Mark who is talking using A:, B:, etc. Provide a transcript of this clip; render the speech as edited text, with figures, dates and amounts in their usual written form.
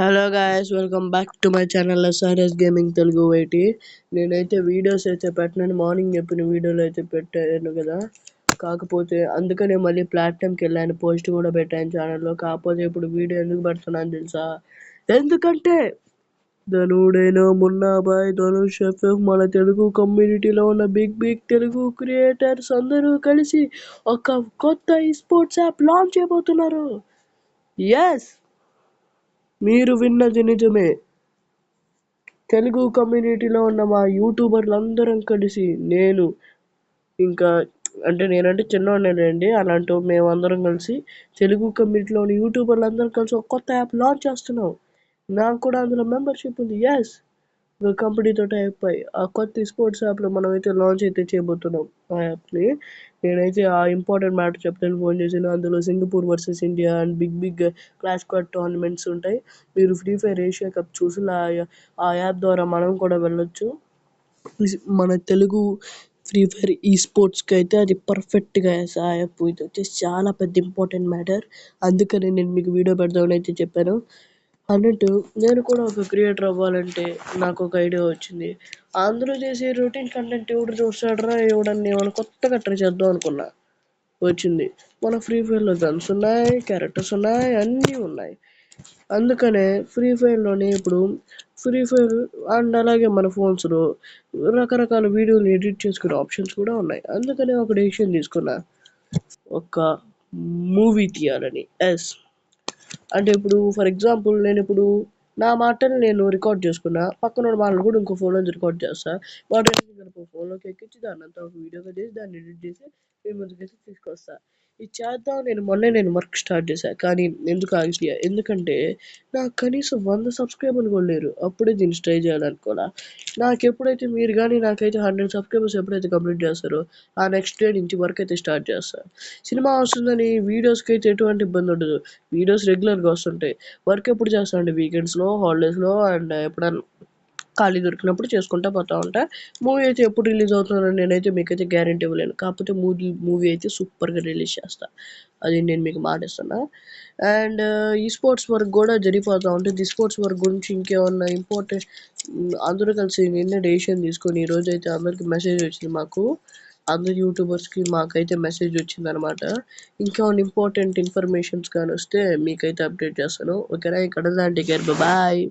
A: Hello guys, welcome back to my channel SRS gaming Telugu YT. నేనైతే videos అయితే పెట్టినాను, morning చెప్పిన వీడియోలు అయితే పెట్టాను కదా. కాకపోతే అందుకనే మళ్ళీ ప్లాట్ఫామ్కి వెళ్ళాను, పోస్ట్ కూడా పెట్టాను ఛానల్లో. కాకపోతే ఇప్పుడు వీడియో ఎందుకు పెడుతున్నాను తెలుసా? ఎందుకంటే ధనుడైన మున్నాబాయ్, ధనుష్ ఎఫ్ఎఫ్, మన తెలుగు కమ్యూనిటీలో ఉన్న బిగ్ తెలుగు క్రియేటర్స్ అందరూ కలిసి ఒక కొత్త స్పోర్ట్స్ యాప్ లాంచ్ చేయబోతున్నారు. ఎస్, మీరు విన్నది నిజమే. తెలుగు కమ్యూనిటీలో ఉన్న మా యూట్యూబర్లు అందరం కలిసి, నేనంటే చిన్నవాడినేనండి, అలాంటి మేమందరం కలిసి తెలుగు కమ్యూనిటీలోని యూట్యూబర్లు అందరం కలిసి ఒక కొత్త యాప్ లాంచ్ చేస్తున్నాం. నాకు కూడా అందులో మెంబర్షిప్ ఉంది. ఎస్, కంపెనీతో టైప్ అయ్యి ఆ కొత్త స్పోర్ట్స్ యాప్లో మనమైతే లాంచ్ అయితే చేయబోతున్నాం ఆ యాప్ని. నేనైతే ఆ ఇంపార్టెంట్ మ్యాటర్ చెప్తాను ఫోన్ చేసిన. అందులో Singapore versus India and big clash squad tournaments ఉంటాయి. మీరు ఫ్రీ ఫైర్ ఏషియా కప్ చూసి ఆ యాప్ ద్వారా మనం కూడా వెళ్ళొచ్చు. మన తెలుగు ఫ్రీ ఫైర్ ఈ స్పోర్ట్స్కి అయితే అది పర్ఫెక్ట్గా ఆ యాప్. ఇది వచ్చేసి చాలా పెద్ద ఇంపార్టెంట్ మ్యాటర్. అందుకని నేను మీకు వీడియో పెడదామని అయితే చెప్పాను. అన్నట్టు నేను కూడా ఒక క్రియేటర్ అవ్వాలంటే నాకు ఒక ఐడియా వచ్చింది. అందరూ చేసే రొటీన్ కంటెంట్ ఎవడు చూస్తాడరా, ఎవడన్నా ఏమైనా కొత్తగా ట్రై చేద్దాం అనుకున్నా. వచ్చింది మన ఫ్రీ ఫైర్లో గన్స్ ఉన్నాయి, క్యారెక్టర్స్ ఉన్నాయి, అన్నీ ఉన్నాయి. అందుకనే ఫ్రీ ఫైర్లోనే ఇప్పుడు ఫ్రీ ఫైర్ అండ్ అలాగే మన ఫోన్స్లో రకరకాల వీడియోలు ఎడిట్ చేసుకునే ఆప్షన్స్ కూడా ఉన్నాయి. అందుకనే ఒక డెసిషన్ తీసుకున్నా, ఒక మూవీ తీయాలని. ఎస్, అంటే ఇప్పుడు ఫర్ ఎగ్జాంపుల్ నేను ఇప్పుడు నా మాటలు నేను రికార్డ్ చేసుకున్నా, పక్కన మాటలు కూడా ఇంకో ఫోన్లో రికార్డ్ చేస్తా. వాటి ఫోన్లోకి ఎక్కించి దాన్ని అంతా ఒక వీడియోగా చేసి దాన్ని ఎడిట్ చేసి మీ ముందుకైతే తీసుకొస్తా. ఇది చేద్దాం నేను వర్క్ స్టార్ట్ చేశాను, కానీ ఎందుకు ఆగిపోయా? ఎందుకంటే నాకు కనీసం 100 సబ్స్క్రైబర్లు కూడా లేరు. అప్పుడే దీన్ని ట్రై చేయాలనుకోవాలా. నాకు ఎప్పుడైతే మీరు కానీ నాకైతే 100 సబ్స్క్రైబర్స్ ఎప్పుడైతే కంప్లీట్ చేస్తారో ఆ నెక్స్ట్ డే నుంచి వర్క్ అయితే స్టార్ట్ చేస్తాను. సినిమా వస్తుందని వీడియోస్కి అయితే ఎటువంటి ఇబ్బంది ఉండదు. వీడియోస్ రెగ్యులర్గా వస్తుంటాయి. వర్క్ ఎప్పుడు చేస్తానండి? వీకెండ్స్లో, హాలిడేస్లో అండ్ ఎప్పుడన్నా ఖాళీ దొరికినప్పుడు చేసుకుంటా పోతూ ఉంటా. మూవీ అయితే ఎప్పుడు రిలీజ్ అవుతుందని నేనైతే మీకైతే గ్యారెంటీ ఇవ్వలేను. కాకపోతే మూవీ అయితే సూపర్గా రిలీజ్ చేస్తా, అది నేను మీకు మాటిస్తున్నా. అండ్ ఈ స్పోర్ట్స్ వర్క్ కూడా జరిగిపోతూ ఉంటుంది. ఈ స్పోర్ట్స్ వర్క్ గురించి ఇంకేమన్నా ఇంపార్టెంట్ అందరూ కలిసి నిన్నే డెసిషన్ తీసుకొని ఈరోజు అయితే అందరికి మెసేజ్ వచ్చింది. అందరు యూట్యూబర్స్కి మాకైతే మెసేజ్ వచ్చిందనమాట. ఇంకేమైనా ఇంపార్టెంట్ ఇన్ఫర్మేషన్స్ కానీ వస్తే మీకైతే అప్డేట్ చేస్తాను. ఓకేనా? ఇక్కడ టేక్ కేర్, బాయ్.